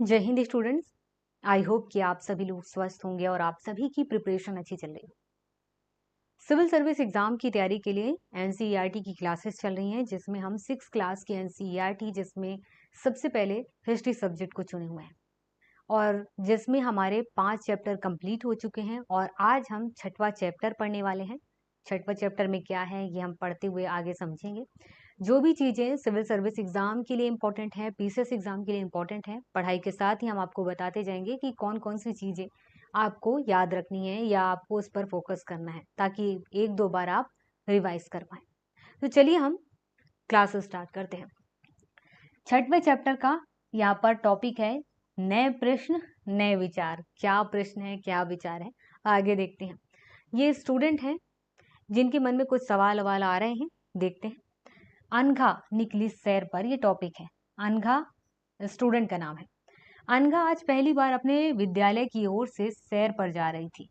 जय Hind students. I hope कि आप सभी लोग स्वस्थ होंगे और आप सभी की प्रिपरेशन अच्छी चल रही है। सिविल सर्विस एग्जाम की तैयारी के लिए एनसीईआरटी की क्लासेस चल रही हैं, जिसमें हम 6 क्लास की एनसीईआरटी, जिसमें सबसे पहले हिस्ट्री सब्जेक्ट को चुने हुए हैं और जिसमें हमारे 5 चैप्टर कंप्लीट हो चुके हैं और आज हम 6वां चैप्टर पढ़ने वाले हैं। 6वां चैप्टर में क्या है ये हम पढ़ते हुए आगे समझेंगे। जो भी चीज़ें सिविल सर्विस एग्जाम के लिए इम्पोर्टेंट है, पीसीएस एग्जाम के लिए इम्पोर्टेंट है, पढ़ाई के साथ ही हम आपको बताते जाएंगे कि कौन कौन सी चीज़ें आपको याद रखनी है या आपको उस पर फोकस करना है, ताकि एक दो बार आप रिवाइज कर पाए। तो चलिए हम क्लास स्टार्ट करते हैं। 6वें चैप्टर का यहाँ पर टॉपिक है नए प्रश्न नए विचार। क्या प्रश्न है, क्या विचार है, आगे देखते हैं। ये स्टूडेंट हैं जिनके मन में कुछ सवाल ववाल आ रहे हैं, देखते हैं। अनघा निकली सैर पर, ये टॉपिक है। अनघा स्टूडेंट का नाम है। अनघा आज पहली बार अपने विद्यालय की ओर से सैर पर जा रही थी।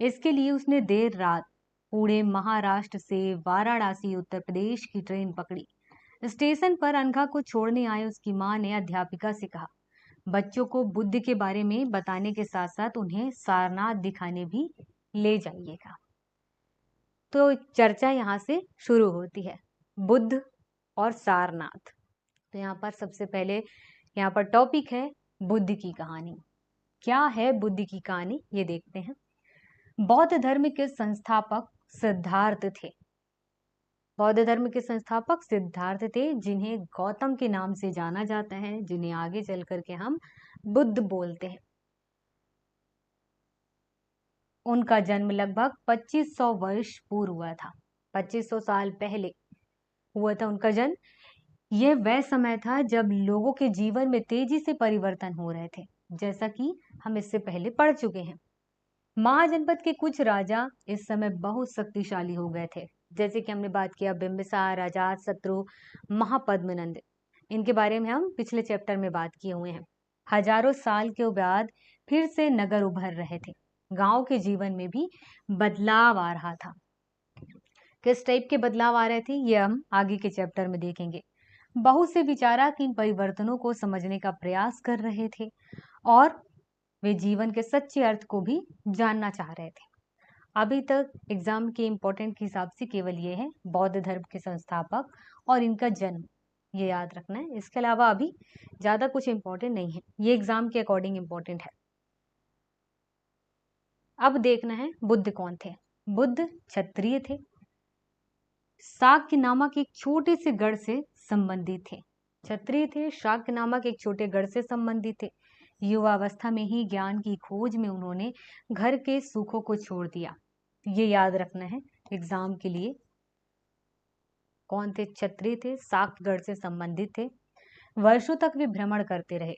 इसके लिए उसने देर रात पूरे महाराष्ट्र से वाराणसी उत्तर प्रदेश की ट्रेन पकड़ी। स्टेशन पर अनघा को छोड़ने आए उसकी मां ने अध्यापिका से कहा, बच्चों को बुद्ध के बारे में बताने के साथ साथ उन्हें सारनाथ दिखाने भी ले जाइएगा। तो चर्चा यहाँ से शुरू होती है, बुद्ध और सारनाथ। तो यहाँ पर सबसे पहले यहाँ पर टॉपिक है बुद्ध की कहानी। क्या है बुद्ध की कहानी, ये देखते हैं। बौद्ध धर्म के संस्थापक सिद्धार्थ थे। बौद्ध धर्म के संस्थापक सिद्धार्थ थे, जिन्हें गौतम के नाम से जाना जाता है, जिन्हें आगे चल करके हम बुद्ध बोलते हैं। उनका जन्म लगभग 2500 वर्ष पूर्व हुआ था। 2500 साल पहले हुआ था उनका जन्म। यह वह समय था जब लोगों के जीवन में तेजी से परिवर्तन हो रहे थे, जैसा कि हम इससे पहले पढ़ चुके हैं। महाजनपद के कुछ राजा इस समय बहुत शक्तिशाली हो गए थे, जैसे कि हमने बात किया बिंबिसार, अजातशत्रु, महापद्मनंद। इनके बारे में हम पिछले चैप्टर में बात किए हुए हैं। हजारों साल के बाद फिर से नगर उभर रहे थे। गांव के जीवन में भी बदलाव आ रहा था। किस टाइप के बदलाव आ रहे थे ये हम आगे के चैप्टर में देखेंगे। बहुत से विचारक इन परिवर्तनों को समझने का प्रयास कर रहे थे और वे जीवन के सच्चे अर्थ को भी जानना चाह रहे थे। अभी तक एग्जाम के इम्पोर्टेंट के हिसाब से केवल ये है बौद्ध धर्म के संस्थापक और इनका जन्म, ये याद रखना है। इसके अलावा अभी ज्यादा कुछ इम्पोर्टेंट नहीं है, ये एग्जाम के अकॉर्डिंग इम्पोर्टेंट है। अब देखना है बुद्ध कौन थे। बुद्ध क्षत्रिय थे। शाक्य नामक एक छोटे से गढ़ से संबंधित थे। क्षत्रिय थे, शाक्य नामक एक छोटे गढ़ से संबंधित थे। युवावस्था में ही ज्ञान की खोज में उन्होंने घर के सुखों को छोड़ दिया। ये याद रखना है एग्जाम के लिए। कौन थे? क्षत्रिय थे, शाक्यगढ़ से संबंधित थे। वर्षों तक वे भ्रमण करते रहे,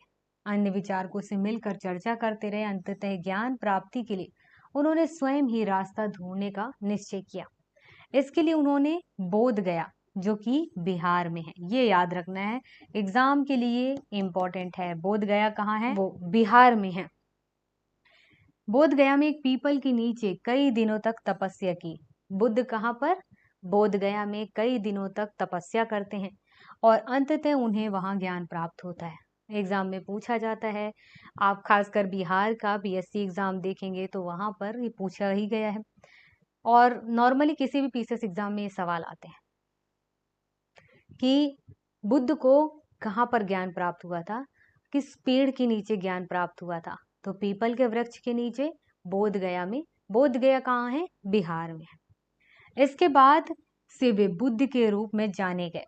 अन्य विचारकों से मिलकर चर्चा करते रहे। अंततः ज्ञान प्राप्ति के लिए उन्होंने स्वयं ही रास्ता ढूंढने का निश्चय किया। इसके लिए उन्होंने बोध गया, जो कि बिहार में है, ये याद रखना है, एग्जाम के लिए इम्पोर्टेंट है। बोध गया कहाँ है? वो बिहार में है। बोध गया में एक पीपल के नीचे कई दिनों तक तपस्या की। बुद्ध कहाँ पर? बोध गया में कई दिनों तक तपस्या करते हैं और अंततः उन्हें वहां ज्ञान प्राप्त होता है। एग्जाम में पूछा जाता है। आप खासकर बिहार का पीएससी एग्जाम देखेंगे तो वहां पर ये पूछा ही गया है और नॉर्मली किसी भी पीसीएस एग्जाम में ये सवाल आते हैं कि बुद्ध को कहाँ पर ज्ञान प्राप्त हुआ था, किस पेड़ के नीचे ज्ञान प्राप्त हुआ था? तो पीपल के वृक्ष के नीचे, बोध गया में। बोध गया कहाँ है? बिहार में है। इसके बाद से वे बुद्ध के रूप में जाने गए।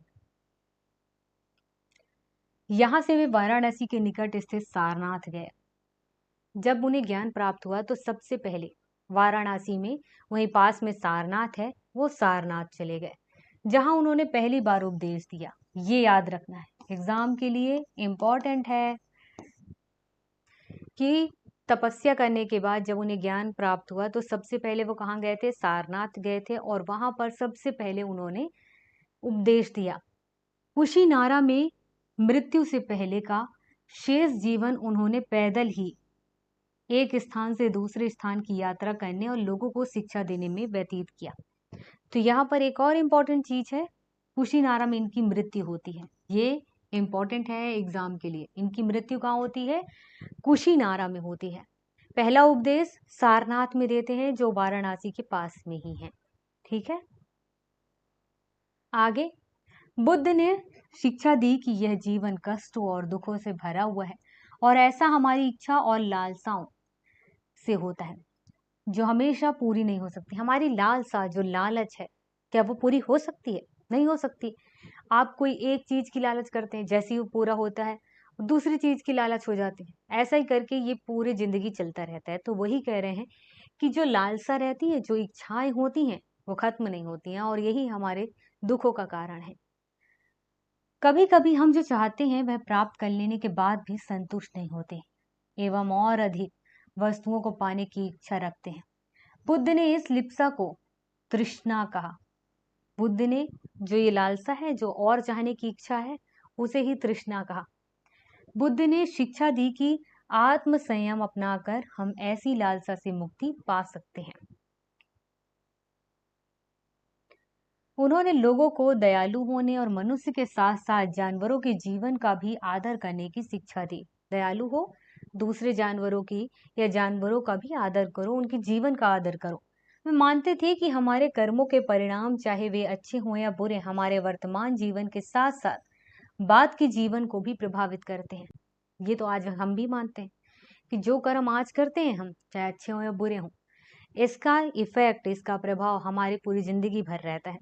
यहां से वे वाराणसी के निकट स्थित सारनाथ गए। जब उन्हें ज्ञान प्राप्त हुआ तो सबसे पहले वाराणसी में, वहीं पास में सारनाथ है, वो सारनाथ चले गए, जहां उन्होंने पहली बार उपदेश दिया। ये याद रखना है, एग्जाम के लिए इम्पोर्टेंट है कि तपस्या करने के बाद जब उन्हें ज्ञान प्राप्त हुआ तो सबसे पहले वो कहाँ गए थे? सारनाथ गए थे और वहां पर सबसे पहले उन्होंने उपदेश दिया। कुशीनारा में मृत्यु से पहले का शेष जीवन उन्होंने पैदल ही एक स्थान से दूसरे स्थान की यात्रा करने और लोगों को शिक्षा देने में व्यतीत किया। तो यहाँ पर एक और इम्पोर्टेंट चीज है, कुशीनारा में इनकी मृत्यु होती है। ये इंपॉर्टेंट है एग्जाम के लिए। इनकी मृत्यु कहाँ होती है? कुशीनारा में होती है। पहला उपदेश सारनाथ में देते हैं, जो वाराणसी के पास में ही है। ठीक है, आगे बुद्ध ने शिक्षा दी कि यह जीवन कष्टों और दुखों से भरा हुआ है और ऐसा हमारी इच्छा और लालसाओं से होता है जो हमेशा पूरी नहीं हो सकती। हमारी लालसा, जो लालच है, क्या वो पूरी हो सकती है? नहीं हो सकती। आप कोई एक चीज की लालच करते हैं, जैसे ही वो पूरा होता है दूसरी चीज की लालच हो जाती है। ऐसा ही करके ये पूरी जिंदगी चलता रहता है। तो वही कह रहे हैं कि जो लालसा रहती है, जो इच्छाएं होती हैं, वो खत्म नहीं होती हैं और यही हमारे दुखों का कारण है। कभी कभी हम जो चाहते हैं वह प्राप्त कर लेने के बाद भी संतुष्ट नहीं होते एवं और अधिक वस्तुओं को पाने की इच्छा रखते हैं। बुद्ध ने इस लिप्सा को तृष्णा कहा। बुद्ध ने जो ये लालसा है, जो और चाहने की इच्छा है, उसे ही तृष्णा कहा। बुद्ध ने शिक्षा दी कि आत्म संयम अपनाकर हम ऐसी लालसा से मुक्ति पा सकते हैं। उन्होंने लोगों को दयालु होने और मनुष्य के साथ साथ जानवरों के जीवन का भी आदर करने की शिक्षा दी। दयालु हो, दूसरे जानवरों की या जानवरों का भी आदर करो, उनके जीवन का आदर करो। वे मानते थे कि हमारे कर्मों के परिणाम, चाहे वे अच्छे हों या बुरे, हमारे वर्तमान जीवन के साथ साथ बाद के जीवन को भी प्रभावित करते हैं। ये तो आज हम भी मानते हैं कि जो कर्म आज करते हैं हम, चाहे अच्छे हों या बुरे हों, इसका इफेक्ट, इसका प्रभाव हमारी पूरी जिंदगी भर रहता है।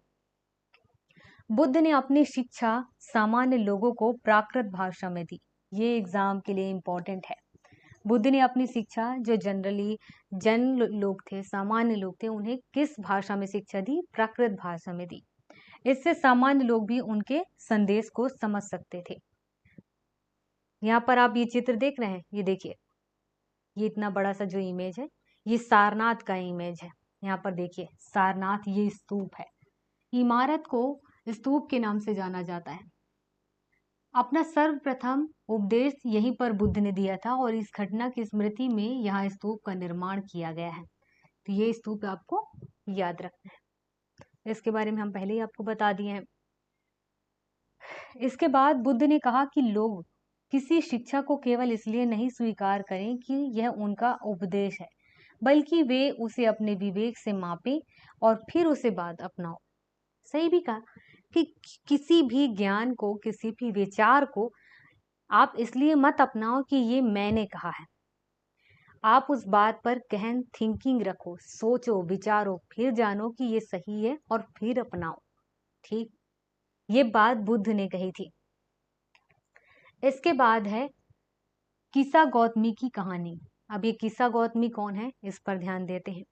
बुद्ध ने अपनी शिक्षा सामान्य लोगों को प्राकृत भाषा में दी। ये एग्जाम के लिए इम्पोर्टेंट है। बुद्ध ने अपनी शिक्षा, जो जनरली जन लोग थे, सामान्य लोग थे, उन्हें किस भाषा में शिक्षा दी? प्राकृत भाषा में दी। इससे सामान्य लोग भी उनके संदेश को समझ सकते थे। यहाँ पर आप ये चित्र देख रहे हैं, ये देखिए, ये इतना बड़ा सा जो इमेज है, ये सारनाथ का इमेज है। यहाँ पर देखिए, सारनाथ ये स्तूप है। इमारत को स्तूप के नाम से जाना जाता है। अपना सर्वप्रथम उपदेश यहीं पर बुद्ध ने दिया था और इस घटना की स्मृति में यहाँ स्तूप का निर्माण किया गया है। तो ये स्तूप आपको याद रखना है। इसके बारे में हम पहले ही आपको बता दिए हैं। इसके बाद बुद्ध ने कहा कि लोग किसी शिक्षा को केवल इसलिए नहीं स्वीकार करें कि यह उनका उपदेश है, बल्कि वे उसे अपने विवेक से मापें और फिर उसे बाद अपनाओ। सही भी कहा कि किसी भी ज्ञान को, किसी भी विचार को आप इसलिए मत अपनाओ कि ये मैंने कहा है। आप उस बात पर गहन थिंकिंग रखो, सोचो, विचारो, फिर जानो कि ये सही है और फिर अपनाओ। ठीक, ये बात बुद्ध ने कही थी। इसके बाद है किस्सा गौतमी की कहानी। अब ये किस्सा गौतमी कौन है, इस पर ध्यान देते हैं।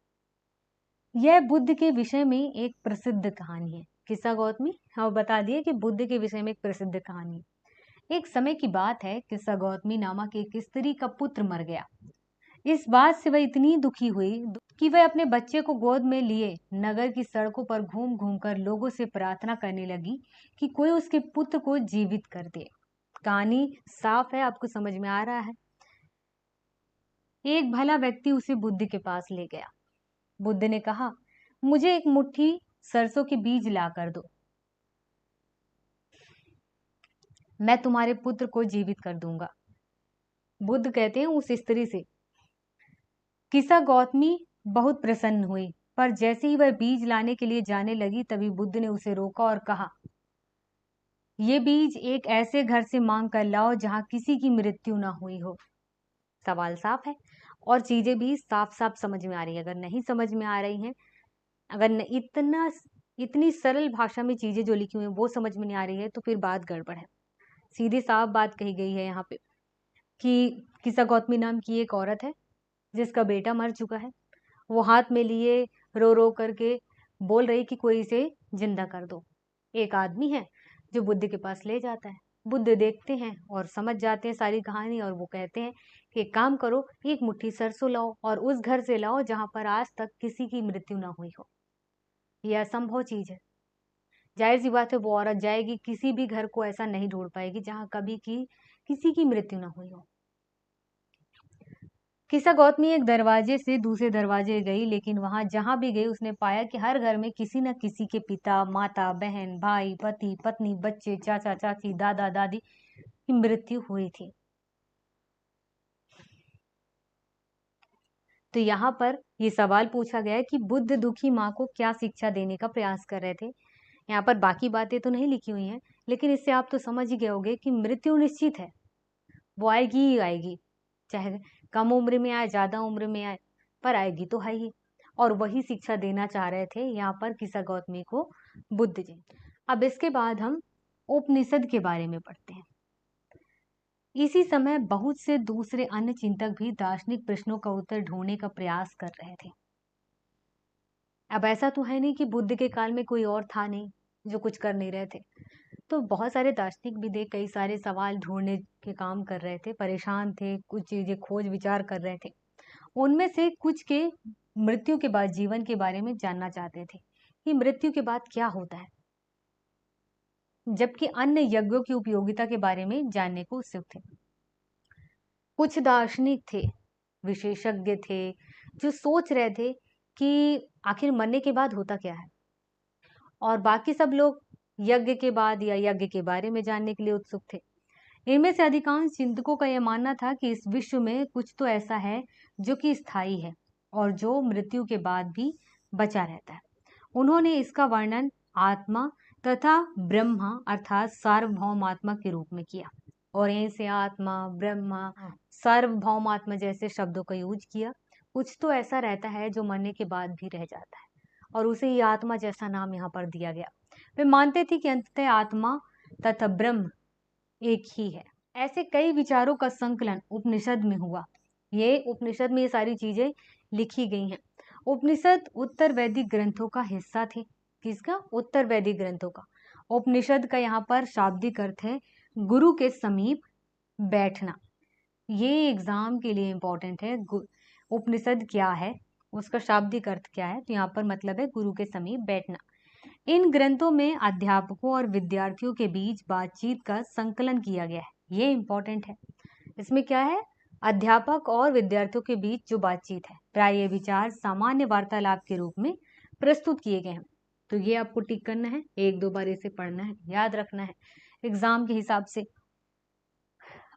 यह बुद्ध के विषय में एक प्रसिद्ध कहानी है। किस्सा गौतमी, हाँ, बता दिए कि बुद्ध के विषय में एक प्रसिद्ध कहानी। एक समय की बात है, किस्सा गौतमी नामक एक स्त्री का पुत्र मर गया। इस बात से वह इतनी दुखी हुई कि वह अपने बच्चे को गोद में लिए नगर की सड़कों पर घूम घूम कर लोगों से प्रार्थना करने लगी कि कोई उसके पुत्र को जीवित कर दे। कहानी साफ है, आपको समझ में आ रहा है। एक भला व्यक्ति उसे बुद्ध के पास ले गया। बुद्ध ने कहा, मुझे एक मुट्ठी सरसों के बीज ला कर दो, मैं तुम्हारे पुत्र को जीवित कर दूंगा। बुद्ध कहते हैं उस स्त्री से। किस्सा गौतमी बहुत प्रसन्न हुई, पर जैसे ही वह बीज लाने के लिए जाने लगी, तभी बुद्ध ने उसे रोका और कहा, ये बीज एक ऐसे घर से मांग कर लाओ जहां किसी की मृत्यु ना हुई हो। सवाल साफ है और चीजें भी साफ साफ समझ में आ रही है। अगर नहीं समझ में आ रही हैं, अगर इतनी सरल भाषा में चीजें जो लिखी हुई हैं वो समझ में नहीं आ रही है, तो फिर बात गड़बड़ है। सीधी साफ बात कही गई है यहाँ पे कि किस्सा गौतमी नाम की एक औरत है जिसका बेटा मर चुका है। वो हाथ में लिए रो रो करके बोल रही कि कोई इसे जिंदा कर दो। एक आदमी है जो बुद्ध के पास ले जाता है। बुद्ध देखते हैं और समझ जाते हैं सारी कहानी, और वो कहते हैं कि एक काम करो, एक मुट्ठी सरसों लाओ और उस घर से लाओ जहां पर आज तक किसी की मृत्यु ना हुई हो। यह असंभव चीज है। जाहिर सी बात है, वो औरत जाएगी, किसी भी घर को ऐसा नहीं ढूंढ पाएगी जहां कभी किसी की मृत्यु ना हुई हो। किस्सा गौतमी एक दरवाजे से दूसरे दरवाजे गई, लेकिन वहां जहां भी गई उसने पाया कि हर घर में किसी न किसी के पिता, माता, बहन, भाई, पति, पत्नी, बच्चे, चाचा, चाची, दादा, दादी की मृत्यु हुई थी। तो यहाँ पर ये सवाल पूछा गया है कि बुद्ध दुखी माँ को क्या शिक्षा देने का प्रयास कर रहे थे। यहाँ पर बाकी बातें तो नहीं लिखी हुई हैं, लेकिन इससे आप तो समझ ही गए होंगे कि मृत्यु निश्चित है, वो आएगी ही आएगी, चाहे कम उम्र में आए, ज्यादा उम्र में आए, पर आएगी तो है ही। और वही शिक्षा देना चाह रहे थे यहाँ पर किसा गौतमी को बुद्ध जी। अब इसके बाद हम उपनिषद के बारे में पढ़ते हैं। इसी समय बहुत से दूसरे अन्य चिंतक भी दार्शनिक प्रश्नों का उत्तर ढूंढने का प्रयास कर रहे थे। अब ऐसा तो है नहीं कि बुद्ध के काल में कोई और था नहीं जो कुछ कर नहीं रहे थे। तो बहुत सारे दार्शनिक भी थे, कई सारे सवाल ढूंढने के काम कर रहे थे, परेशान थे, कुछ चीजें खोज विचार कर रहे थे। उनमें से कुछ के मृत्यु के बाद जीवन के बारे में जानना चाहते थे कि मृत्यु के बाद क्या होता है, जबकि अन्य यज्ञों की उपयोगिता के बारे में जानने को उत्सुक थे। कुछ दार्शनिक थे, विशेषज्ञ थे, जो सोच रहे थे कि आखिर मरने के बाद होता क्या है, और बाकी सब लोग यज्ञ के बाद या यज्ञ के बारे में जानने के लिए उत्सुक थे। इनमें से अधिकांश चिंतकों का यह मानना था कि इस विश्व में कुछ तो ऐसा है जो कि स्थायी है और जो मृत्यु के बाद भी बचा रहता है। उन्होंने इसका वर्णन आत्मा तथा ब्रह्मा अर्थात सार्वभौम आत्मा के रूप में किया, और यहीं से आत्मा, ब्रह्मा, सार्वभौम आत्मा जैसे शब्दों का यूज किया। कुछ तो ऐसा रहता है जो मरने के बाद भी रह जाता है, और उसे ही आत्मा जैसा नाम यहाँ पर दिया गया। वे मानते थे कि अंततः आत्मा तथा ब्रह्म एक ही है। ऐसे कई विचारों का संकलन उपनिषद में हुआ। ये उपनिषद में ये सारी चीजें लिखी गई हैं। उपनिषद उत्तर वैदिक ग्रंथों का हिस्सा थे। किसका? उत्तर वैदिक ग्रंथों का। उपनिषद का यहाँ पर शाब्दिक अर्थ है गुरु के समीप बैठना। ये एग्जाम के लिए इंपॉर्टेंट है। उपनिषद क्या है, उसका शाब्दिक अर्थ क्या है, तो यहाँ पर मतलब है गुरु के समीप बैठना। इन ग्रंथों में अध्यापकों और विद्यार्थियों के बीच बातचीत का संकलन किया गया है। ये इंपॉर्टेंट है। इसमें क्या है? अध्यापक और विद्यार्थियों के बीच जो बातचीत है, प्राय विचार सामान्य वार्तालाप के रूप में प्रस्तुत किए गए हैं। तो ये आपको टिक करना है, एक दो बार इसे पढ़ना है, याद रखना है एग्जाम के हिसाब से।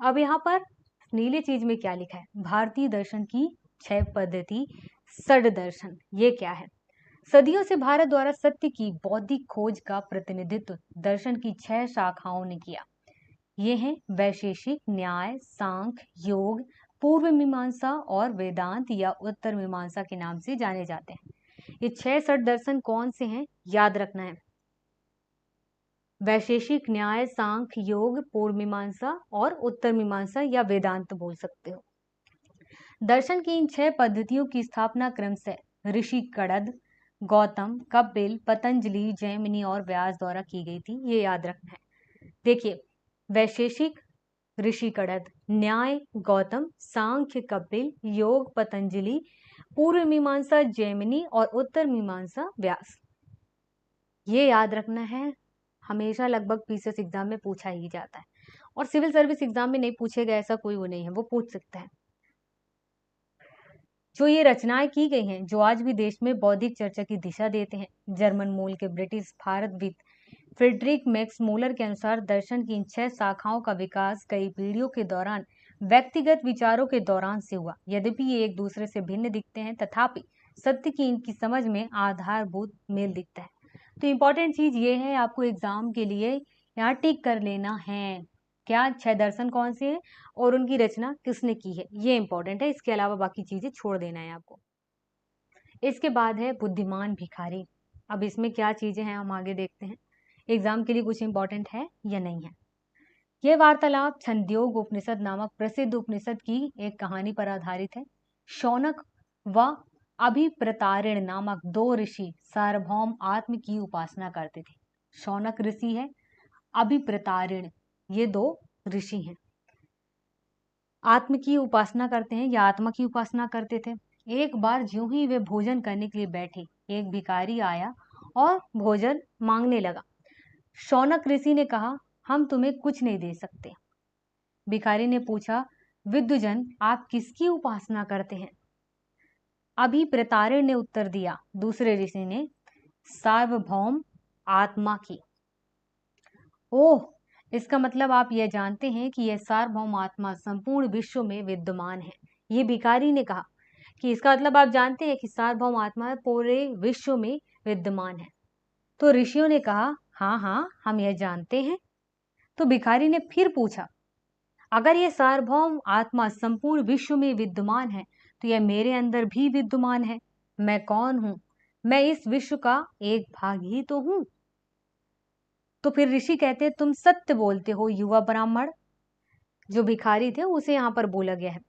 अब यहाँ पर नीले चीज में क्या लिखा है? भारतीय दर्शन की 6 पद्धति षड दर्शन। ये क्या है? सदियों से भारत द्वारा सत्य की बौद्धिक खोज का प्रतिनिधित्व दर्शन की 6 शाखाओं ने किया। ये हैं वैशेषिक, न्याय, सांख्य, योग, पूर्व मीमांसा और वेदांत या उत्तर मीमांसा के नाम से जाने जाते हैं। ये 6 षड दर्शन कौन से हैं? याद रखना है। वैशेषिक, न्याय, सांख्य, योग, पूर्व मीमांसा और उत्तर मीमांसा या वेदांत बोल सकते हो। दर्शन की इन 6 पद्धतियों की स्थापना क्रम से ऋषि कड़द, गौतम, कपिल, पतंजलि, जैमिनी और व्यास द्वारा की गई थी। ये याद रखना है। देखिए, वैशेषिक ऋषि कड़द, न्याय गौतम, सांख्य कपिल, योग पतंजलि, पूर्व मीमांसा जैमिनी और उत्तर मीमांसा व्यास। ये याद रखना है, हमेशा लगभग पीसीएस एग्जाम में पूछा ही जाता है, और सिविल सर्विस एग्जाम में नहीं पूछेगा ऐसा कोई वो नहीं है, वो पूछ सकता है। जो ये रचनाएं की गई हैं, जो आज भी देश में बौद्धिक चर्चा की दिशा देते हैं, जर्मन मूल के ब्रिटिश भारतविद फ्रेडरिक मैक्स मूलर के अनुसार दर्शन की इन 6 शाखाओं का विकास कई पीढ़ियों के दौरान व्यक्तिगत विचारों के दौरान से हुआ। यद्यपि ये एक दूसरे से भिन्न दिखते हैं, तथापि सत्य की इनकी समझ में आधारभूत मेल दिखता है। तो इम्पोर्टेंट चीज ये है, आपको एग्जाम के लिए यहाँ टिक कर लेना है क्या 6 दर्शन कौन से हैं और उनकी रचना किसने की है, ये इंपॉर्टेंट है। इसके अलावा बाकी चीजें छोड़ देना है आपको। इसके बाद है बुद्धिमान भिखारी। अब इसमें क्या चीजें हैं हम आगे देखते हैं, एग्जाम के लिए कुछ इंपॉर्टेंट है या नहीं है। यह वार्तालाप छंदयोग उपनिषद नामक प्रसिद्ध उपनिषद की एक कहानी पर आधारित है। शौनक व अभिप्रतारिण नामक 2 ऋषि सार्वभौम आत्म की उपासना करते थे। शौनक ऋषि है, अभिप्रतारिण, ये 2 ऋषि हैं, आत्म की उपासना करते हैं या आत्मा की उपासना करते थे। एक बार ज्यों ही वे भोजन करने के लिए बैठे, एक भिखारी आया और भोजन मांगने लगा। शौनक ऋषि ने कहा, हम तुम्हें कुछ नहीं दे सकते। भिखारी ने पूछा, विद्वजन आप किसकी उपासना करते हैं? अभिप्रतारिण ने उत्तर दिया, दूसरे ऋषि ने, सार्वभौम आत्मा की। ओह, इसका मतलब आप यह जानते हैं कि यह सार्वभौम आत्मा संपूर्ण विश्व में विद्यमान है। ये भिखारी ने कहा कि इसका मतलब आप जानते हैं कि सार्वभौम आत्मा पूरे विश्व में विद्यमान है। तो ऋषियों ने कहा, हाँ हाँ, हम यह जानते हैं। तो भिखारी ने फिर पूछा, अगर यह सार्वभौम आत्मा संपूर्ण विश्व में विद्यमान है तो यह मेरे अंदर भी विद्यमान है। मैं कौन हूं? मैं इस विश्व का एक भाग ही तो हूं। तो फिर ऋषि कहते, तुम सत्य बोलते हो युवा ब्राह्मण। जो भिखारी थे उसे यहाँ पर बोला गया है।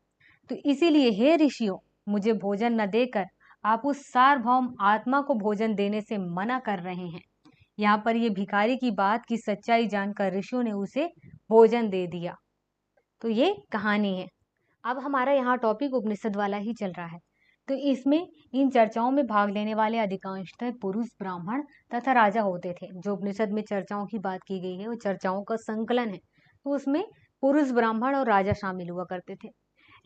तो इसीलिए हे ऋषियों, मुझे भोजन न देकर आप उस सार्वभौम आत्मा को भोजन देने से मना कर रहे हैं। यहाँ पर ये भिखारी की बात की सच्चाई जानकर ऋषियों ने उसे भोजन दे दिया। तो ये कहानी है। अब हमारा यहाँ टॉपिक उपनिषद वाला ही चल रहा है। तो इसमें इन चर्चाओं में भाग लेने वाले अधिकांशतः पुरुष ब्राह्मण तथा राजा होते थे। जो उपनिषद में चर्चाओं की बात की गई है वो चर्चाओं का संकलन है, तो उसमें पुरुष ब्राह्मण और राजा शामिल हुआ करते थे।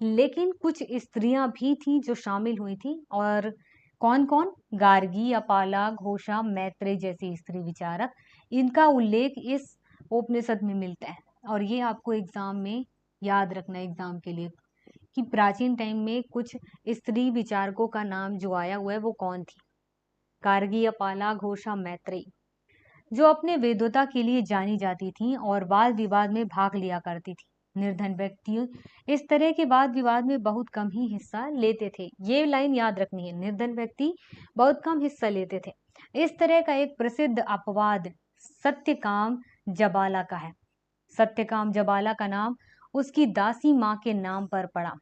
लेकिन कुछ स्त्रियां भी थी जो शामिल हुई थी। और कौन कौन? गार्गी, अपाला, घोषा, मैत्रेय जैसी स्त्री विचारक। इनका उल्लेख इस उपनिषद में मिलता है। और ये आपको एग्जाम में याद रखना है, एग्जाम के लिए, कि प्राचीन टाइम में कुछ स्त्री विचारकों का नाम जो आया हुआ है वो कौन थी? गार्गी, अपाला, घोषा, मैत्रेय, जो अपने वेदोता के लिए जानी जाती थी और वाद विवाद में भाग लिया करती थी। निर्धन व्यक्ति इस तरह के वाद विवाद में बहुत कम ही हिस्सा लेते थे। ये लाइन याद रखनी है, निर्धन व्यक्ति बहुत कम हिस्सा लेते थे। इस तरह का एक प्रसिद्ध अपवाद सत्यकाम जबाला का है। सत्यकाम जबाला का नाम उसकी दासी माँ के नाम पर पड़ा।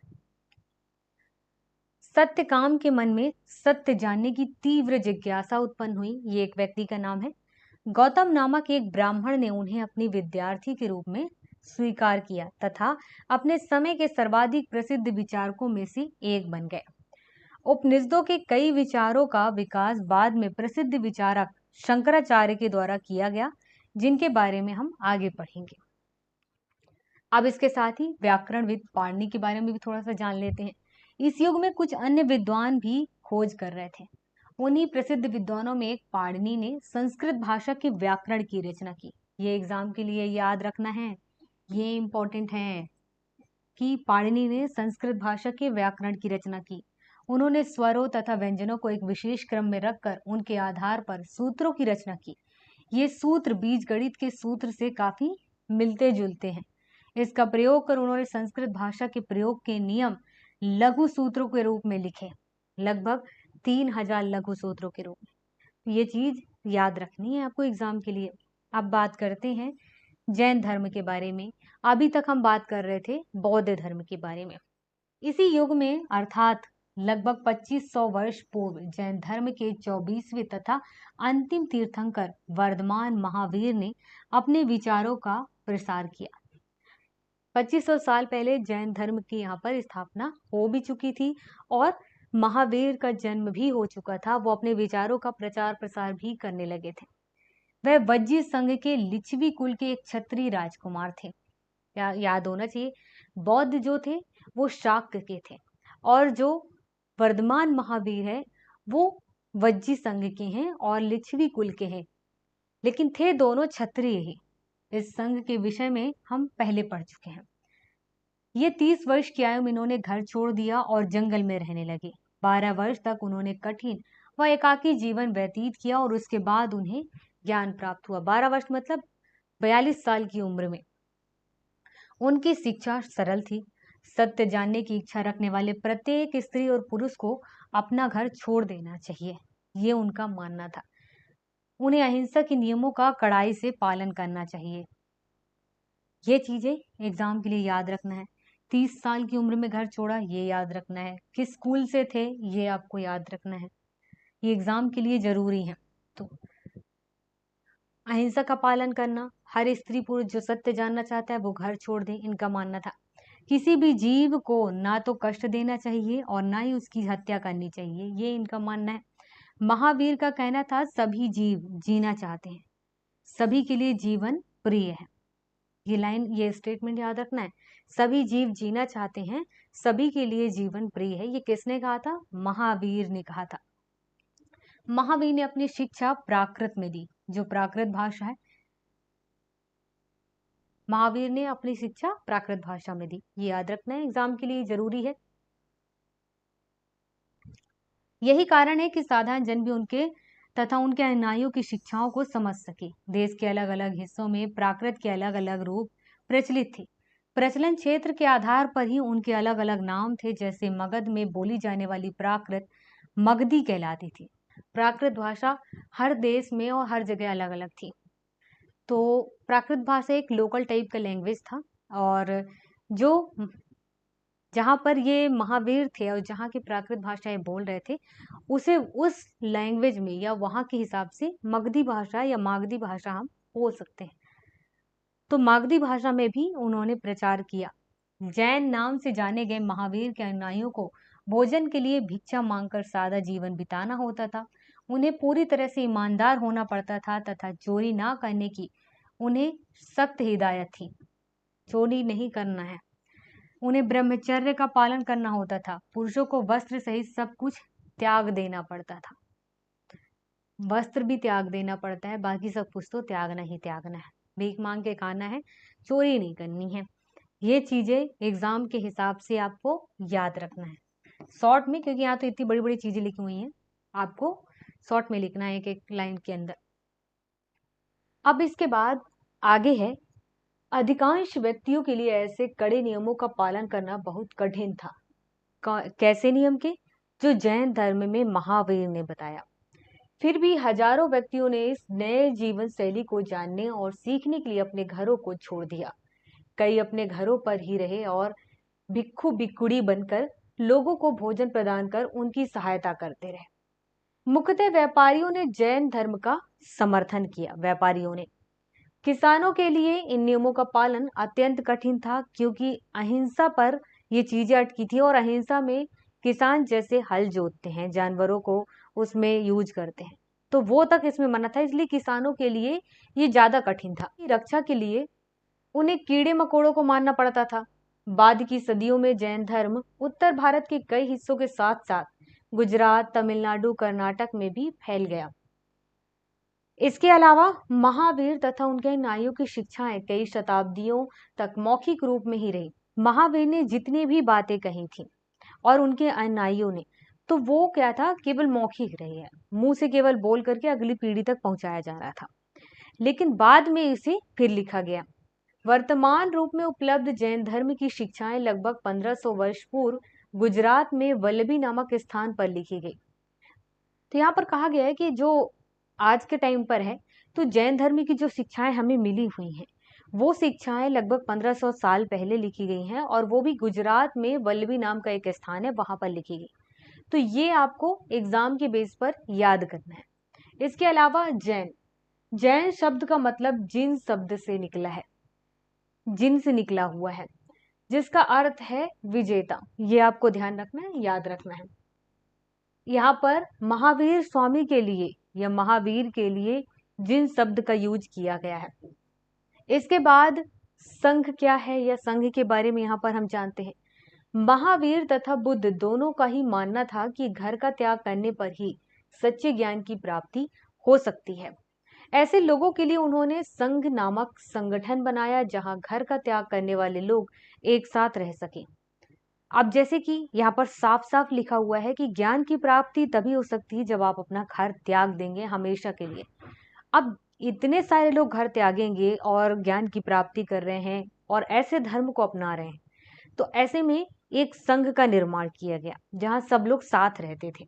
सत्यकाम के मन में सत्य जानने की तीव्र जिज्ञासा उत्पन्न हुई। ये एक व्यक्ति का नाम है। गौतम नामक एक ब्राह्मण ने उन्हें अपनी विद्यार्थी के रूप में स्वीकार किया तथा अपने समय के सर्वाधिक प्रसिद्ध विचारकों में से एक बन गए। उपनिषदों के कई विचारों का विकास बाद में प्रसिद्ध विचारक शंकराचार्य के द्वारा किया गया, जिनके बारे में हम आगे पढ़ेंगे। अब इसके साथ ही व्याकरणविद पाणिनि के बारे में भी थोड़ा सा जान लेते हैं। इस युग में कुछ अन्य विद्वान भी खोज कर रहे थे। उन्हीं प्रसिद्ध विद्वानों में एक पाणिनि ने संस्कृत भाषा के व्याकरण की रचना की। ये एग्जाम के लिए याद रखना है, ये इंपॉर्टेंट है कि पाणिनि ने संस्कृत भाषा के व्याकरण की रचना की। उन्होंने स्वरों तथा व्यंजनों को एक विशेष क्रम में रखकर उनके आधार पर सूत्रों की रचना की। ये सूत्र बीज गणित के सूत्र से काफी मिलते जुलते हैं। इसका प्रयोग कर उन्होंने संस्कृत भाषा के प्रयोग के नियम लघु सूत्रों के रूप में लिखे, लगभग 3000 लघु सूत्रों के रूप में। ये चीज याद रखनी है आपको एग्जाम के लिए। अब बात करते हैं जैन धर्म के बारे में। अभी तक हम बात कर रहे थे बौद्ध धर्म के बारे में। इसी युग में अर्थात लगभग 2500 वर्ष पूर्व जैन धर्म के 24वें तथा अंतिम तीर्थंकर वर्धमान महावीर ने अपने विचारों का प्रसार किया। 2500 साल पहले जैन धर्म की यहाँ पर स्थापना हो भी चुकी थी और महावीर का जन्म भी हो चुका था। वो अपने विचारों का प्रचार प्रसार भी करने लगे थे। वह वज्जी संघ के लिच्छवी कुल के एक क्षत्रिय राजकुमार थे। याद होना चाहिए, बौद्ध जो थे वो शाक्य के थे और जो वर्धमान महावीर है वो वज्जी संघ के हैं और लिच्छवी कुल के हैं, लेकिन थे दोनों क्षत्रिय ही। इस संघ के विषय में हम पहले पढ़ चुके हैं। ये 30 वर्ष की आयु में इन्होंने घर छोड़ दिया और जंगल में रहने लगे। 12 वर्ष तक उन्होंने कठिन व एकाकी जीवन व्यतीत किया और उसके बाद उन्हें ज्ञान प्राप्त हुआ। 12 वर्ष मतलब 42 साल की उम्र में। उनकी शिक्षा सरल थी। सत्य जानने की इच्छा रखने वाले प्रत्येक स्त्री और पुरुष को अपना घर छोड़ देना चाहिए, ये उनका मानना था। उन्हें अहिंसा के नियमों का कड़ाई से पालन करना चाहिए। ये चीजें एग्जाम के लिए याद रखना है। 30 साल की उम्र में घर छोड़ा, ये याद रखना है। किस स्कूल से थे, ये आपको याद रखना है। ये एग्जाम के लिए जरूरी है। तो अहिंसा का पालन करना, हर स्त्री पुरुष जो सत्य जानना चाहता है वो घर छोड़ दे, इनका मानना था। किसी भी जीव को ना तो कष्ट देना चाहिए और ना ही उसकी हत्या करनी चाहिए, ये इनका मानना है। महावीर का कहना था सभी जीव जीना चाहते हैं, सभी के लिए जीवन प्रिय है। ये लाइन, ये स्टेटमेंट याद रखना है। सभी जीव जीना चाहते हैं, सभी के लिए जीवन प्रिय है। ये किसने कहा था? महावीर ने कहा था। महावीर ने अपनी शिक्षा प्राकृत में दी। जो प्राकृत भाषा है, महावीर ने अपनी शिक्षा प्राकृत भाषा में दी। ये याद रखना है, एग्जाम के लिए जरूरी है। यही कारण है कि साधारण जन भी उनके तथा उनके अनुयायियों की शिक्षाओं को समझ सके। देश के अलग अलग हिस्सों में प्राकृत के अलग अलग रूप प्रचलित थे। प्रचलन क्षेत्र के आधार पर ही उनके अलग अलग नाम थे। जैसे मगध में बोली जाने वाली प्राकृत मगधी कहलाती थी। प्राकृत भाषा हर देश में और हर जगह अलग अलग थी। तो प्राकृत भाषा एक लोकल टाइप का लैंग्वेज था, और जो जहाँ पर ये महावीर थे और जहाँ की प्राकृत भाषाएं बोल रहे थे, उसे उस लैंग्वेज में या वहाँ के हिसाब से मगधी भाषा या मागधी भाषा हम बोल सकते हैं। तो मागधी भाषा में भी उन्होंने प्रचार किया। जैन नाम से जाने गए महावीर के अनुयायियों को भोजन के लिए भिक्षा मांगकर सादा जीवन बिताना होता था। उन्हें पूरी तरह से ईमानदार होना पड़ता था तथा चोरी ना करने की उन्हें सख्त हिदायत थी। चोरी नहीं करना है। उन्हें ब्रह्मचर्य का पालन करना होता था। पुरुषों को वस्त्र सहित सब कुछ त्याग देना पड़ता था। वस्त्र भी त्याग देना पड़ता है, बाकी सब कुछ तो त्यागना ही त्यागना है। भीख मांग के खाना है, चोरी नहीं करनी है। ये चीजें एग्जाम के हिसाब से आपको याद रखना है शॉर्ट में, क्योंकि यहाँ तो इतनी बड़ी बड़ी चीजें लिखी हुई हैं, आपको शॉर्ट में लिखना है एक एक लाइन के अंदर। अब इसके बाद आगे है, अधिकांश व्यक्तियों के लिए ऐसे कड़े नियमों का पालन करना बहुत कठिन था। कैसे नियम के? जो जैन धर्म में महावीर ने बताया। फिर भी हजारों व्यक्तियों ने इस नए जीवन शैली को जानने और सीखने के लिए अपने घरों को छोड़ दिया। कई अपने घरों पर ही रहे और भिक्खु भिक्खुड़ी बनकर लोगों को भोजन प्रदान कर उनकी सहायता करते रहे। मुख्यतः व्यापारियों ने जैन धर्म का समर्थन किया। व्यापारियों ने किसानों के लिए इन नियमों का पालन अत्यंत कठिन था, क्योंकि अहिंसा पर ये चीजें अटकी थी। और अहिंसा में किसान जैसे हल जोतते हैं, जानवरों को उसमें यूज करते हैं, तो वो तक इसमें मना था। इसलिए किसानों के लिए ये ज्यादा कठिन था। रक्षा के लिए उन्हें कीड़े मकोड़ों को मारना पड़ता था। बाद की सदियों में जैन धर्म उत्तर भारत के कई हिस्सों के साथ साथ गुजरात, तमिलनाडु, कर्नाटक में भी फैल गया। इसके अलावा महावीर तथा उनके अनुयायियों की शिक्षाएं कई शताब्दियों तक मौखिक रूप में ही रही। महावीर ने जितनी भी बातें कही थी और उनके अनुयायियों ने, तो वो क्या था, केवल मौखिक रही है, मुंह से केवल बोल करके अगली पीढ़ी तक पहुंचाया जा रहा था। लेकिन बाद में इसे फिर लिखा गया। वर्तमान रूप में उपलब्ध जैन धर्म की शिक्षाएं लगभग 1500 वर्ष पूर्व गुजरात में वल्लभी नामक स्थान पर लिखी गई। तो यहाँ पर कहा गया है कि जो आज के टाइम पर है, तो जैन धर्म की जो शिक्षाएं हमें मिली हुई हैं, वो शिक्षाएं लगभग 1500 साल पहले लिखी गई हैं, और वो भी गुजरात में वल्लभी नाम का एक स्थान है, वहां पर लिखी गई। तो ये आपको एग्जाम के बेस पर याद करना है। इसके अलावा जैन शब्द का मतलब जिन शब्द से निकला है, जिन से निकला हुआ है, जिसका अर्थ है विजेता। ये आपको ध्यान रखना है, याद रखना है। यहाँ पर महावीर स्वामी के लिए या महावीर के लिए जिन शब्द का यूज किया गया है। इसके बाद संघ क्या है, या संघ के बारे में यहाँ पर हम जानते हैं। महावीर तथा बुद्ध दोनों का ही मानना था कि घर का त्याग करने पर ही सच्चे ज्ञान की प्राप्ति हो सकती है। ऐसे लोगों के लिए उन्होंने संघ नामक संगठन बनाया, जहां घर का त्याग करने वाले लोग एक साथ रह सके। अब जैसे कि यहाँ पर साफ साफ लिखा हुआ है कि ज्ञान की प्राप्ति तभी हो सकती है जब आप अपना घर त्याग देंगे हमेशा के लिए। अब इतने सारे लोग घर त्यागेंगे और ज्ञान की प्राप्ति कर रहे हैं और ऐसे धर्म को अपना रहे हैं, तो ऐसे में एक संघ का निर्माण किया गया जहां सब लोग साथ रहते थे।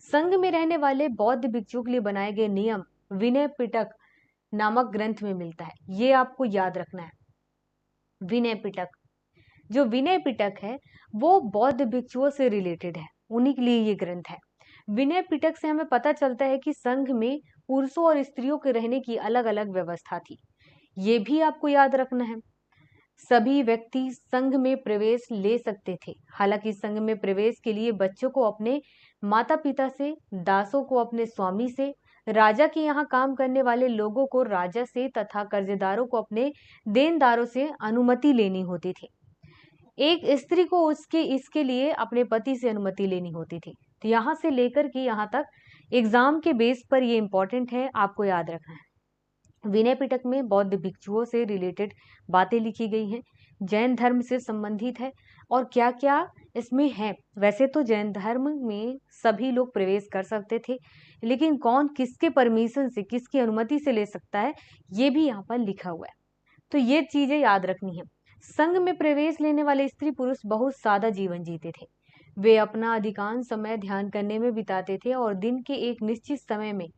संघ में रहने वाले बौद्ध भिक्षुओं के लिए बनाए गए नियम विनय पिटक नामक ग्रंथ में मिलता है। ये आपको याद रखना है। विनय पिटक, जो विनय पिटक है वो बौद्ध भिक्षुओं से रिलेटेड है, उन्हीं के लिए ये ग्रंथ है। विनय पिटक से हमें पता चलता है कि संघ में पुरुषों और स्त्रियों के रहने की अलग अलग व्यवस्था थी। ये भी आपको याद रखना है। सभी व्यक्ति संघ में प्रवेश ले सकते थे। हालांकि संघ में प्रवेश के लिए बच्चों को अपने माता पिता से, दासों को अपने स्वामी से, राजा के यहाँ काम करने वाले लोगों को राजा से तथा कर्जदारों को अपने देनदारों से अनुमति लेनी होती थी। एक स्त्री को इसके लिए अपने पति से अनुमति लेनी होती थी। तो यहाँ से लेकर के यहाँ तक एग्जाम के बेस पर ये इंपॉर्टेंट है, आपको याद रखना है। विनय पिटक में बौद्ध भिक्षुओं से रिलेटेड बातें लिखी गई हैं, जैन धर्म से संबंधित है और क्या क्या इसमें है। वैसे तो जैन धर्म में सभी लोग प्रवेश कर सकते थे, लेकिन कौन किसके परमिशन से, किसकी अनुमति से ले सकता है, ये भी यहाँ पर लिखा हुआ है। तो ये चीजें याद रखनी है। संघ में प्रवेश लेने वाले स्त्री पुरुष बहुत सादा जीवन जीते थे। वे अपना अधिकांश समय ध्यान करने में बिताते थे और दिन के एक निश्चित समय में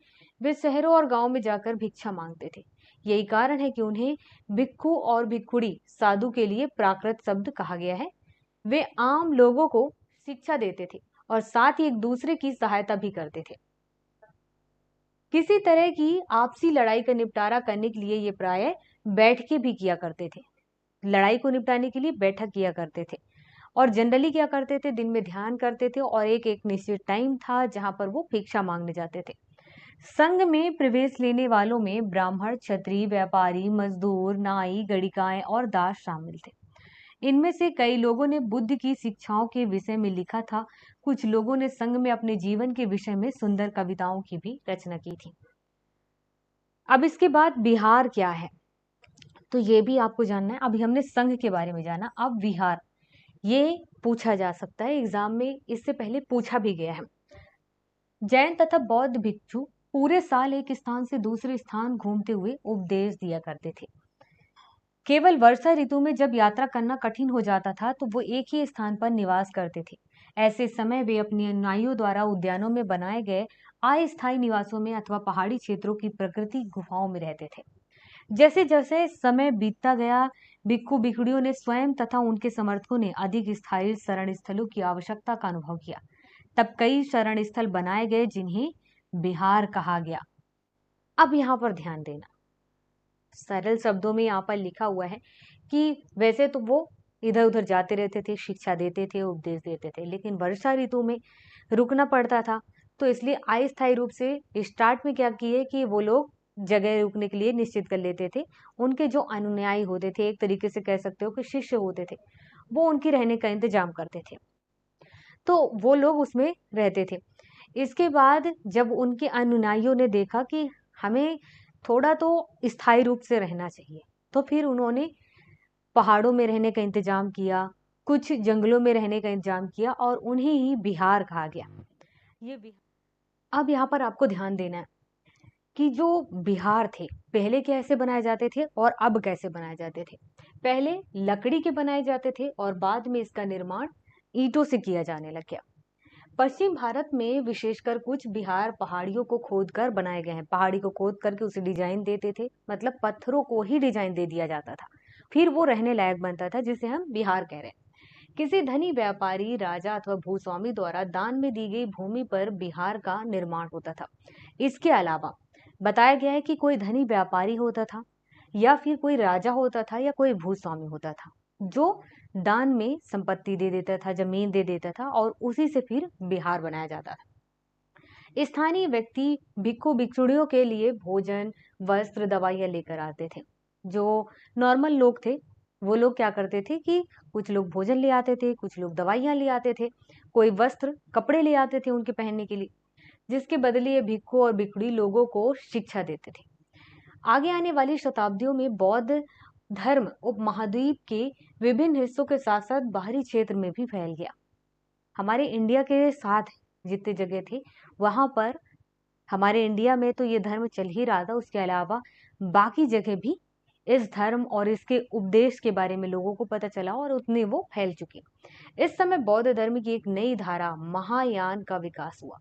वे शहरों और गांव में जाकर भिक्षा मांगते थे। यही कारण है कि उन्हें भिक्खु और भिक्खुड़ी साधु के लिए प्राकृत शब्द कहा गया है। वे आम लोगों को शिक्षा देते थे और साथ ही एक दूसरे की सहायता भी करते थे। किसी तरह की आपसी लड़ाई का निपटारा करने के लिए ये प्रायः बैठ के भी किया करते थे। लड़ाई को निपटाने के लिए बैठक किया करते थे और जनरली क्या करते थे, दिन में ध्यान करते थे और एक एक निश्चित टाइम था जहां पर वो भिक्षा मांगने जाते थे। संघ में प्रवेश लेने वालों में ब्राह्मण, क्षत्रिय, व्यापारी, मजदूर, नाई, गणिकाएं और दास शामिल थे। इनमें से कई लोगों ने बुद्ध की शिक्षाओं के विषय में लिखा था। कुछ लोगों ने संघ में अपने जीवन के विषय में सुंदर कविताओं की भी रचना की थी। अब इसके बाद विहार क्या है, तो ये भी आपको जानना है। अभी हमने संघ के बारे में जाना, अब विहार ये पूछा जा सकता है एग्जाम में, इससे पहले पूछा भी गया है। जैन तथा बौद्ध भिक्षु पूरे साल एक स्थान से दूसरे स्थान घूमते हुए उपदेश दिया करते थे। केवल वर्षा ऋतु में जब यात्रा करना कठिन हो जाता था तो वो एक ही स्थान पर निवास करते थे। ऐसे समय वे अपने अनुयायियों द्वारा उद्यानों में बनाए गए अस्थायी निवासों में अथवा पहाड़ी क्षेत्रों की प्रकृति गुफाओं में रहते थे। जैसे जैसे समय बीतता गया, भिक्खु भिक्षुड़ियों ने स्वयं तथा उनके समर्थकों ने अधिक स्थायी शरण स्थलों की आवश्यकता का अनुभव किया। तब कई शरण स्थल बनाए गए जिन्हें विहार कहा गया। अब यहाँ पर ध्यान देना, सरल शब्दों में यहाँ पर लिखा हुआ है कि वैसे तो वो इधर उधर जाते रहते थे, शिक्षा देते थे, उपदेश देते थे, लेकिन वर्षा ऋतु में रुकना पड़ता था। तो इसलिए अस्थायी रूप से स्टार्ट में क्या किए कि वो लोग जगह रुकने के लिए निश्चित कर लेते थे। उनके जो अनुयायी होते थे, एक तरीके से कह सकते हो कि शिष्य होते थे, वो उनके रहने का इंतजाम करते थे, तो वो लोग उसमें रहते थे। इसके बाद जब उनके अनुयायियों ने देखा कि हमें थोड़ा तो स्थायी रूप से रहना चाहिए, तो फिर उन्होंने पहाड़ों में रहने का इंतजाम किया, कुछ जंगलों में रहने का इंतजाम किया और उन्हें ही विहार कहा गया। अब यहाँ पर आपको ध्यान देना है कि जो विहार थे पहले कैसे बनाए जाते थे और अब कैसे बनाए जाते थे। पहले लकड़ी के बनाए जाते थे और बाद में इसका निर्माण ईंटों से किया जाने लग गया। पश्चिम भारत में विशेषकर कुछ विहार पहाड़ियों को खोदकर बनाए गए हैं। पहाड़ी को खोद करके उसे डिजाइन देते थे, मतलब पत्थरों को ही डिजाइन दे दिया जाता था, फिर वो रहने लायक बनता था, जिसे हम विहार कह रहे हैं। किसी धनी व्यापारी, राजा अथवा भूस्वामी द्वारा दान में दी गई भूमि पर विहार का निर्माण होता था। इसके अलावा बताया गया है कि कोई धनी व्यापारी होता था या फिर कोई राजा होता था या कोई भूस्वामी होता था जो दान में संपत्ति दे देता था, जमीन दे देता था और उसी से फिर विहार बनाया जाता था। स्थानीय व्यक्ति भिक्खु भिक्षुड़ियों के लिए भोजन, वस्त्र, दवाइयां लेकर आते थे। जो नॉर्मल लोग थे वो लोग क्या करते थे कि कुछ लोग भोजन ले आते थे, कुछ लोग दवाइयां ले आते थे, कोई वस्त्र कपड़े ले आते थे उनके पहनने के लिए, जिसके बदले ये भिक्खु और भिक्षुड़ी लोगों को शिक्षा देते थे। आगे आने वाली शताब्दियों में बौद्ध धर्म उपमहाद्वीप के विभिन्न हिस्सों के साथ साथ बाहरी क्षेत्र में भी फैल गया। हमारे इंडिया के साथ जितने जगह थे वहां पर, हमारे इंडिया में तो ये धर्म चल ही रहा था, उसके अलावा बाकी जगह भी इस धर्म और इसके उपदेश के बारे में लोगों को पता चला और उतने वो फैल चुके। इस समय बौद्ध धर्म की एक नई धारा महायान का विकास हुआ।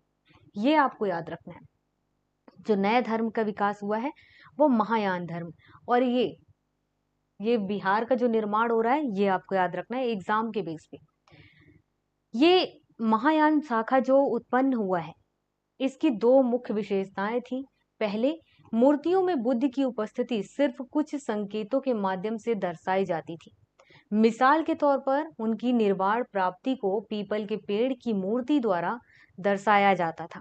ये आपको याद रखना है, जो नया धर्म का विकास हुआ है वो महायान धर्म। और ये बिहार का जो निर्माण हो रहा है ये आपको याद रखना है एग्जाम के बेस पे। ये महायान शाखा जो उत्पन्न हुआ है इसकी दो मुख्य विशेषताएं थी। पहले, मूर्तियों में बुद्ध की उपस्थिति सिर्फ कुछ संकेतों के माध्यम से दर्शाई जाती थी। मिसाल के तौर पर उनकी निर्वाण प्राप्ति को पीपल के पेड़ की मूर्ति द्वारा दर्शाया जाता था।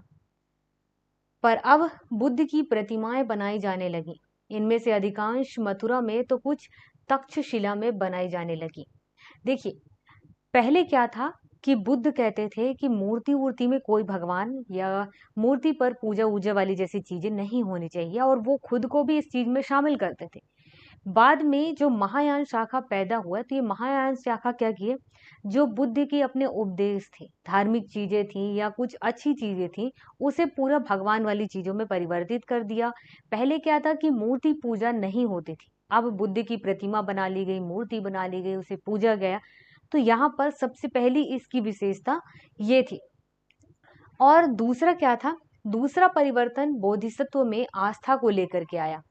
पर अब बुद्ध की प्रतिमाएं बनाई जाने लगी। इनमें से अधिकांश मथुरा में तो कुछ तक्षशिला में बनाई जाने लगी। देखिए, पहले क्या था कि बुद्ध कहते थे कि मूर्ति वूर्ति में कोई भगवान या मूर्ति पर पूजा वूजा वाली जैसी चीजें नहीं होनी चाहिए, और वो खुद को भी इस चीज में शामिल करते थे। बाद में जो महायान शाखा पैदा हुआ, तो ये महायान शाखा क्या किए, जो बुद्ध के अपने उपदेश थे, धार्मिक चीजें थी या कुछ अच्छी चीजें थी, उसे पूरा भगवान वाली चीजों में परिवर्तित कर दिया। पहले क्या था कि मूर्ति पूजा नहीं होती थी, अब बुद्ध की प्रतिमा बना ली गई, मूर्ति बना ली गई, उसे पूजा गया। तो यहाँ पर सबसे पहली इसकी विशेषता ये थी। और दूसरा क्या था, दूसरा परिवर्तन बोधिसत्व में आस्था को लेकर के आया।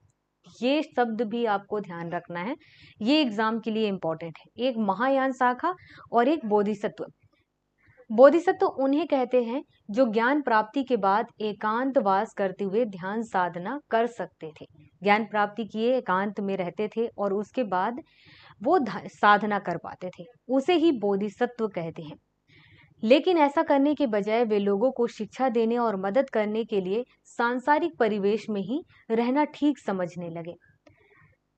ये शब्द भी आपको ध्यान रखना है, ये एग्जाम के लिए इंपॉर्टेंट है। एक महायान शाखा और एक बोधिसत्व। बोधिसत्व उन्हें कहते हैं जो ज्ञान प्राप्ति के बाद एकांतवास करते हुए ध्यान साधना कर सकते थे। ज्ञान प्राप्ति किए एकांत में रहते थे और उसके बाद वो साधना कर पाते थे, उसे ही बोधिसत्व कहते हैं। लेकिन ऐसा करने के बजाय वे लोगों को शिक्षा देने और मदद करने के लिए सांसारिक परिवेश में ही रहना ठीक समझने लगे।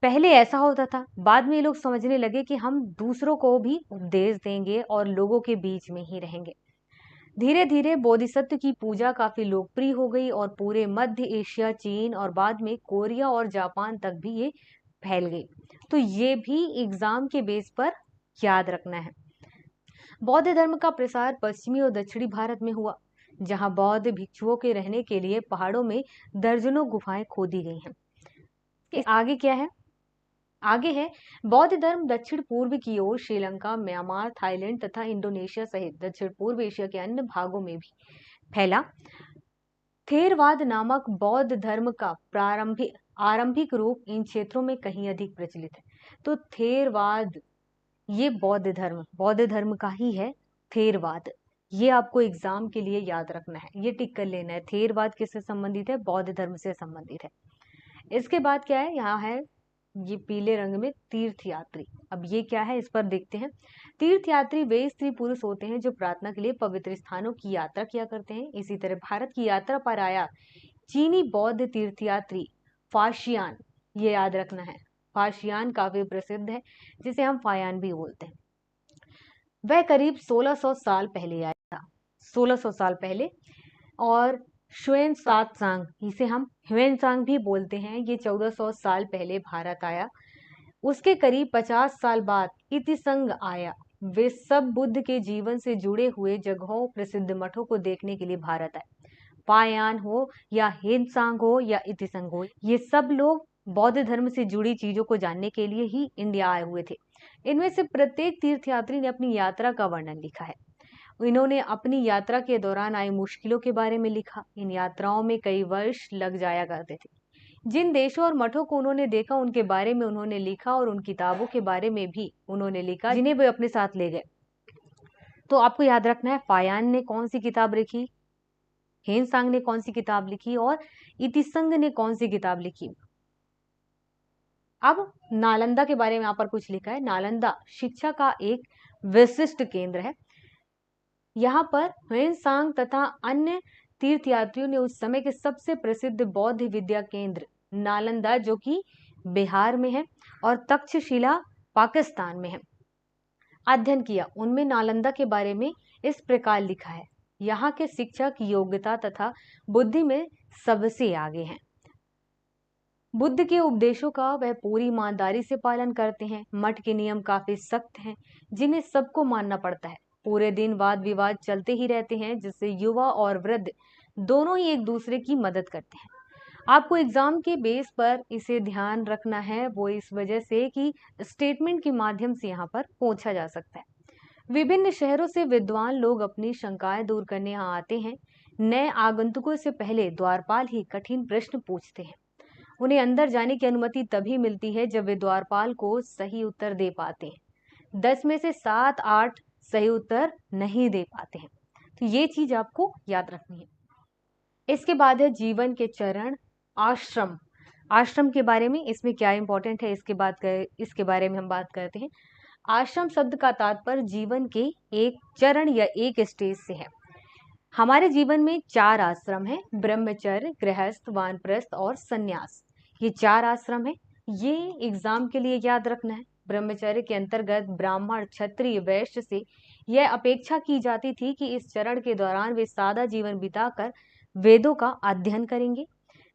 पहले ऐसा होता था, बाद में ये लोग समझने लगे कि हम दूसरों को भी उपदेश देंगे और लोगों के बीच में ही रहेंगे। धीरे धीरे बोधिसत्व की पूजा काफी लोकप्रिय हो गई और पूरे मध्य एशिया, चीन और बाद में कोरिया और जापान तक भी ये फैल गई। तो ये भी एग्जाम के बेस पर याद रखना है। बौद्ध धर्म का प्रसार पश्चिमी और दक्षिणी भारत में हुआ, जहां बौद्ध भिक्षुओं के रहने के लिए पहाड़ों में दर्जनों गुफाएं खोदी गई हैं। आगे क्या है, आगे है बौद्ध धर्म दक्षिण पूर्व की ओर श्रीलंका, म्यांमार, थाईलैंड तथा इंडोनेशिया सहित दक्षिण पूर्व एशिया के अन्य भागों में भी फैला। थेरवाद नामक बौद्ध धर्म का आरंभिक रूप इन क्षेत्रों में कहीं अधिक प्रचलित है। तो थेरवाद, ये बौद्ध धर्म का ही है थेरवाद। ये आपको एग्जाम के लिए याद रखना है, ये टिक कर लेना है। थेरवाद किससे संबंधित है, बौद्ध धर्म से संबंधित है। इसके बाद क्या है, यहाँ है ये पीले रंग में तीर्थयात्री। अब ये क्या है, इस पर देखते हैं। तीर्थयात्री वे स्त्री पुरुष होते हैं जो प्रार्थना के लिए पवित्र स्थानों की यात्रा किया करते हैं। इसी तरह भारत की यात्रा पर आया चीनी बौद्ध तीर्थयात्री फाशियान, ये याद रखना है। फाशियान काफी प्रसिद्ध है, जिसे हम फायान भी बोलते हैं। वह करीब 1600 साल पहले आया था, 1600 साल पहले। और ह्वेन सात्सांग, इसे हम ह्वेन सांग भी बोलते हैं, ये 1400 साल पहले भारत आया। उसके करीब 50 साल बाद इतिसंग आया। वे सब बुद्ध के जीवन से जुड़े हुए जगहों, प्रसिद्ध मठों को देखने के लिए भारत आए। फायान हो या ह्वेनसांग हो या इतिसंग हो, ये सब लोग बौद्ध धर्म से जुड़ी चीजों को जानने के लिए ही इंडिया आए हुए थे। इनमें से प्रत्येक तीर्थयात्री ने अपनी यात्रा का वर्णन लिखा है। इन्होंने अपनी यात्रा के दौरान आई मुश्किलों के बारे में लिखा। इन यात्राओं में कई वर्ष लग जाया करते थे। जिन देशों और मठों को उन्होंने देखा उनके बारे में उन्होंने लिखा, और उन किताबों के बारे में भी उन्होंने लिखा जिन्हें वे अपने साथ ले गए। तो आपको याद रखना है, फायान ने कौन सी किताब लिखी, ह्वेनसांग ने कौन सी किताब लिखी, और इतिसंग ने कौन सी किताब लिखी। अब नालंदा के बारे में यहाँ पर कुछ लिखा है। नालंदा शिक्षा का एक विशिष्ट केंद्र है। यहाँ पर ह्वेनसांग तथा अन्य तीर्थयात्रियों ने उस समय के सबसे प्रसिद्ध बौद्ध विद्या केंद्र नालंदा, जो कि बिहार में है, और तक्षशिला पाकिस्तान में है, अध्ययन किया। उनमें नालंदा के बारे में इस प्रकार लिखा है, यहाँ के शिक्षक योग्यता तथा बुद्धि में सबसे आगे हैं। बुद्ध के उपदेशों का वह पूरी ईमानदारी से पालन करते हैं। मठ के नियम काफी सख्त हैं, जिन्हें सबको मानना पड़ता है। पूरे दिन वाद विवाद चलते ही रहते हैं, जिससे युवा और वृद्ध दोनों ही एक दूसरे की मदद करते हैं। आपको एग्जाम के बेस पर इसे ध्यान रखना है, वो इस वजह से कि स्टेटमेंट के माध्यम से यहाँ पर पूछा जा सकता है। विभिन्न शहरों से विद्वान लोग अपनी शंकाएं दूर करने यहाँ आते हैं। नए आगंतुकों से पहले द्वारपाल ही कठिन प्रश्न पूछते हैं। उन्हें अंदर जाने की अनुमति तभी मिलती है जब वे द्वारपाल को सही उत्तर दे पाते हैं। 10 में से 7-8 सही उत्तर नहीं दे पाते हैं। तो ये चीज आपको याद रखनी है। इसके बाद है जीवन के चरण, आश्रम। आश्रम के बारे में इसमें क्या इंपॉर्टेंट है, इसके बारे में हम बात करते हैं। आश्रम शब्द का तात्पर्य जीवन के एक चरण या एक स्टेज से है। हमारे जीवन में 4 आश्रम हैं, ब्रह्मचर्य, गृहस्थ, वानप्रस्थ और संन्यास। ये 4 आश्रम है, ये एग्जाम के लिए याद रखना है। ब्रह्मचर्य के अंतर्गत ब्राह्मण, क्षत्रिय, वैश्य से यह अपेक्षा की जाती थी कि इस चरण के दौरान वे सादा जीवन बिताकर वेदों का अध्ययन करेंगे।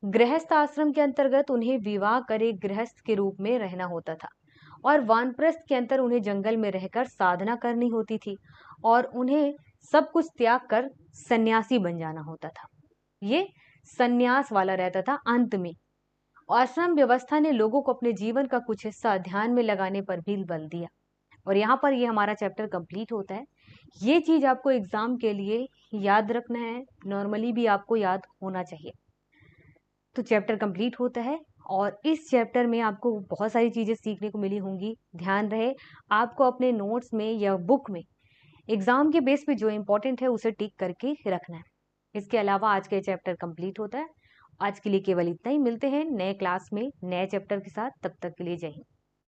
गृहस्थ आश्रम के अंतर्गत उन्हें विवाह करे गृहस्थ के रूप में रहना होता था और वानप्रस्थ के अंतर उन्हें जंगल में रहकर साधना करनी होती थी और उन्हें सब कुछ त्याग कर सन्यासी बन जाना होता था। ये सन्यास वाला रहता था अंत में। आश्रम व्यवस्था ने लोगों को अपने जीवन का कुछ हिस्सा ध्यान में लगाने पर भी बल दिया। और यहाँ पर ये हमारा चैप्टर कंप्लीट होता है। ये चीज आपको एग्जाम के लिए याद रखना है, नॉर्मली भी आपको याद होना चाहिए। तो चैप्टर कंप्लीट होता है और इस चैप्टर में आपको बहुत सारी चीजें सीखने को मिली होंगी। ध्यान रहे आपको अपने नोट्स में या बुक में एग्जाम के बेस पे जो इंपॉर्टेंट है उसे टिक करके रखना है। इसके अलावा आज का चैप्टर कंप्लीट होता है। आज के लिए केवल इतना ही। मिलते हैं नए क्लास में नए चैप्टर के साथ। तब तक के लिए जय हिंद।